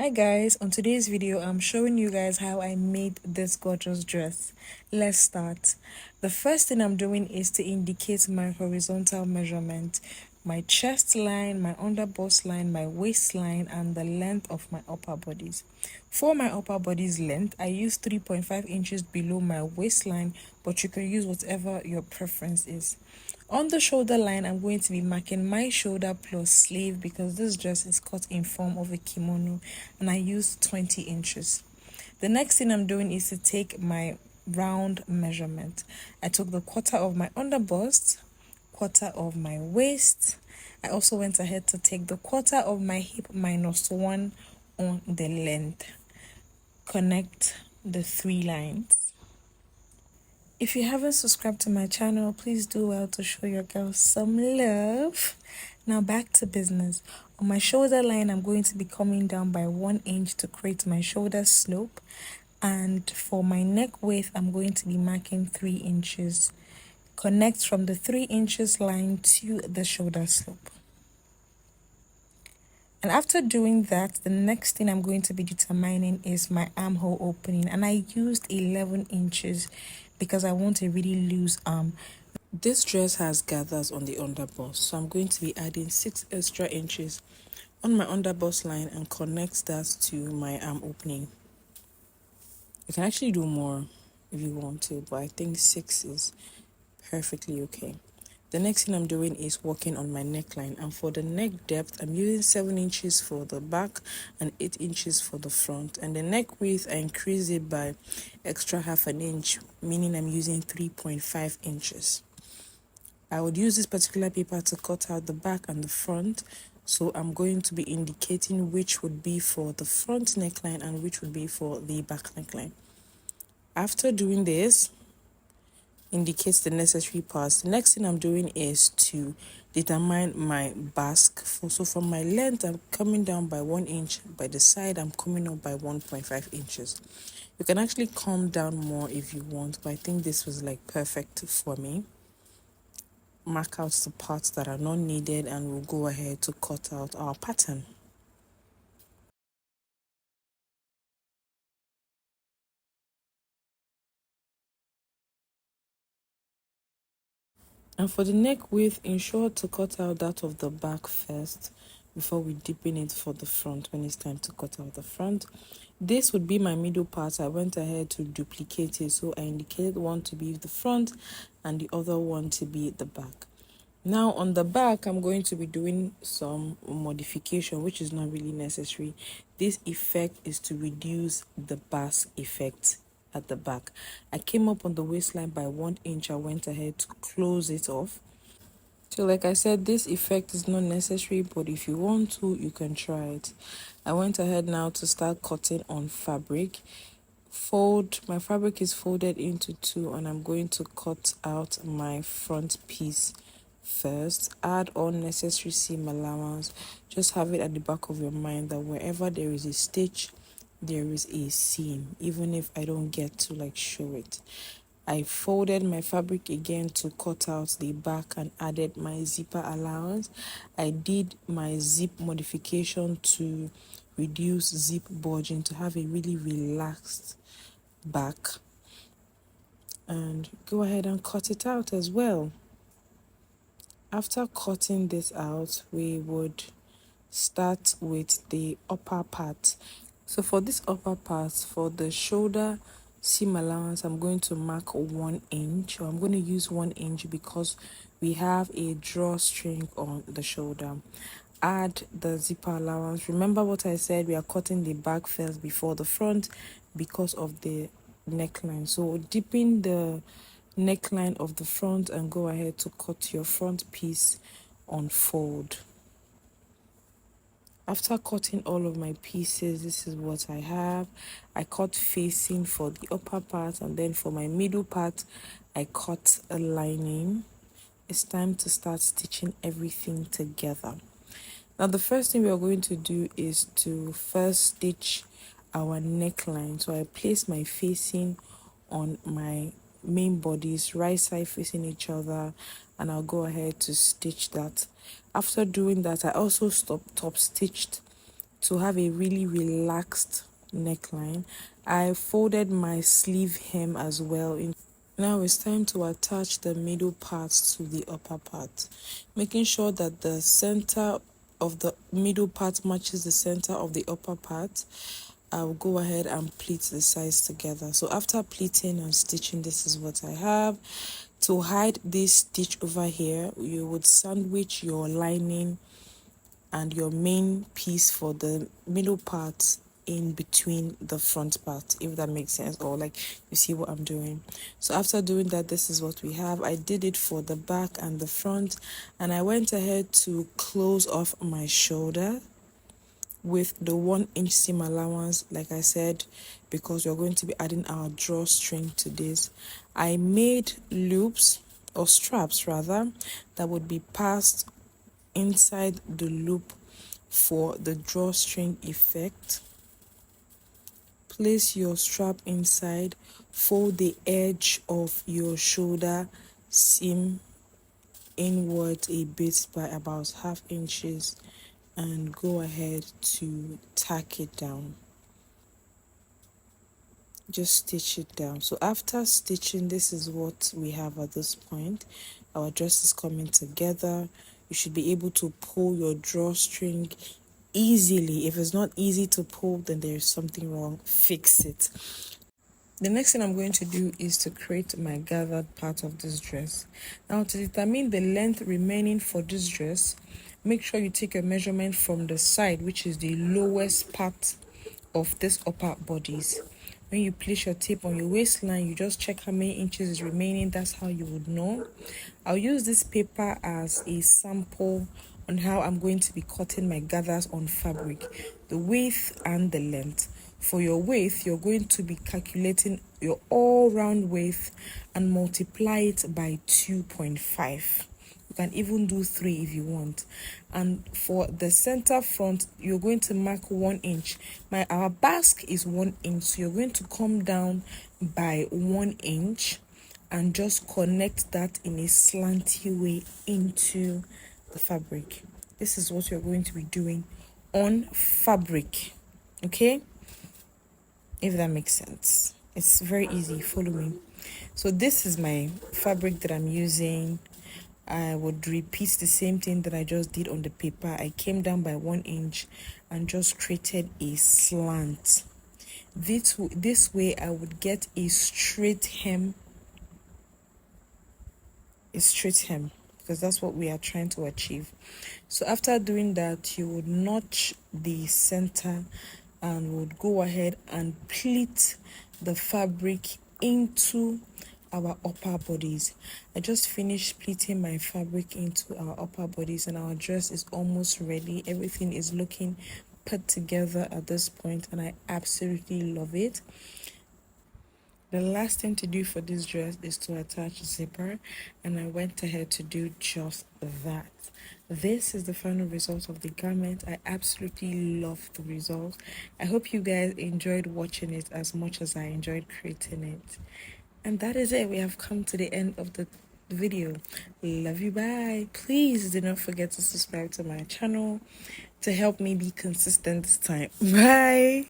Hi guys, on today's video I'm showing you guys how I made this gorgeous dress. Let's start. The first thing I'm doing is to indicate my horizontal measurement, my chest line, my underbust line, my waistline, and the length of my upper bodies. For my upper body's length, I use 3.5 inches below my waistline, but you can use whatever your preference is. On the shoulder line, I'm going to be marking my shoulder plus sleeve because this dress is cut in form of a kimono and I used 20 inches. The next thing I'm doing is to take my round measurement. I took the quarter of my underbust, quarter of my waist. I also went ahead to take the quarter of my hip minus 1 on the length. Connect the 3 lines. If you haven't subscribed to my channel, please do well to show your girl some love. Now back to business. On my shoulder line, I'm going to be coming down by 1 inch to create my shoulder slope. And for my neck width, I'm going to be marking 3 inches. Connect from the 3 inches line to the shoulder slope. And after doing that, the next thing I'm going to be determining is my armhole opening. And I used 11 inches because I want a really loose arm. This dress has gathers on the underbust, so I'm going to be adding 6 extra inches on my underbust line and connect that to my arm opening. You can actually do more if you want to, but I think 6 is perfectly okay. The next thing I'm doing is working on my neckline, and for the neck depth I'm using 7 inches for the back and 8 inches for the front, and the neck width I increase it by extra half an inch, meaning I'm using 3.5 inches. I would use this particular paper to cut out the back and the front, so I'm going to be indicating which would be for the front neckline and which would be for the back neckline. After doing this, indicates the necessary parts. The next thing I'm doing is to determine my basque. So from my length, I'm coming down by 1 inch. By the side, I'm coming up by 1.5 inches. You can actually come down more if you want, but I think this was like perfect for me. Mark out the parts that are not needed and we'll go ahead to cut out our pattern. And for the neck width, ensure to cut out that of the back first before we deepen it for the front when it's time to cut out the front. This would be my middle part. I went ahead to duplicate it, so I indicated one to be the front and the other one to be the back. Now on the back, I'm going to be doing some modification, which is not really necessary. This effect is to reduce the basque effect at the back. I came up on the waistline by 1 inch. I went ahead to close it off. So like I said, this effect is not necessary, but if you want to, you can try it. I went ahead now to start cutting on fabric. My fabric is folded into 2, and I'm going to cut out my front piece first. Add all necessary seam allowance. Just have it at the back of your mind that wherever there is a stitch, there is a seam, even if I don't get to like show it. I folded my fabric again to cut out the back and added my zipper allowance. I did my zip modification to reduce zip bulging to have a really relaxed back, and go ahead and cut it out as well. After cutting this out, we would start with the upper part. So for this upper part, for the shoulder seam allowance, I'm going to mark 1 inch. I'm going to use 1 inch because we have a drawstring on the shoulder. Add the zipper allowance. Remember what I said, we are cutting the back first before the front because of the neckline. So deepen the neckline of the front and go ahead to cut your front piece on fold. After cutting all of my pieces, this is what I have. I cut facing for the upper part, and then for my middle part I cut a lining. It's time to start stitching everything together. Now the first thing we are going to do is to first stitch our neckline. So I place my facing on my main bodies, right side facing each other, and I'll go ahead to stitch that. After doing that, I also top stitched to have a really relaxed neckline. I folded my sleeve hem as well. Now it's time to attach the middle parts to the upper part, making sure that the center of the middle part matches the center of the upper part. I'll go ahead and pleat the sides together. So after pleating and stitching, this is what I have. To hide this stitch over here, you would sandwich your lining and your main piece for the middle part in between the front part, if that makes sense, or like you see what I'm doing. So after doing that, this is what we have. I did it for the back and the front, and I went ahead to close off my shoulder with the 1-inch seam allowance, like I said, because we're going to be adding our drawstring to this. I made loops, or straps rather, that would be passed inside the loop for the drawstring effect. Place your strap inside, fold the edge of your shoulder seam inwards a bit by about 1/2 inches, and go ahead to tack it down. Just stitch it down. So after stitching, this is what we have at this point. Our dress is coming together. You should be able to pull your drawstring easily. If it's not easy to pull, then there is something wrong. Fix it. The next thing I'm going to do is to create my gathered part of this dress. Now, to determine the length remaining for this dress, make sure you take a measurement from the side, which is the lowest part of this upper bodice. When you place your tape on your waistline, you just check how many inches is remaining. That's how you would know. I'll use this paper as a sample on how I'm going to be cutting my gathers on fabric, the width and the length. For your width, you're going to be calculating your all-round width and multiply it by 2.5. You can even do 3 if you want. And for the center front, you're going to mark 1 inch. Our basque is 1 inch, so you're going to come down by 1 inch and just connect that in a slanty way into the fabric. This is what you're going to be doing on fabric, okay? If that makes sense. It's very easy. Follow me. So this is my fabric that I'm using. I would repeat the same thing that I just did on the paper. I came down by 1 inch and just created a slant. This way I would get a straight hem. Because that's what we are trying to achieve. So after doing that, you would notch the center and would go ahead and pleat the fabric into our upper bodies. I just finished pleating my fabric into our upper bodies, and our dress is almost ready. Everything is looking put together at this point, and I absolutely love it. The last thing to do for this dress is to attach zipper, and I went ahead to do just that. This is the final result of the garment. I absolutely love the result. I hope you guys enjoyed watching it as much as I enjoyed creating it. And that is it. We have come to the end of the video. Love you, bye. Please do not forget to subscribe to my channel to help me be consistent this time. Bye.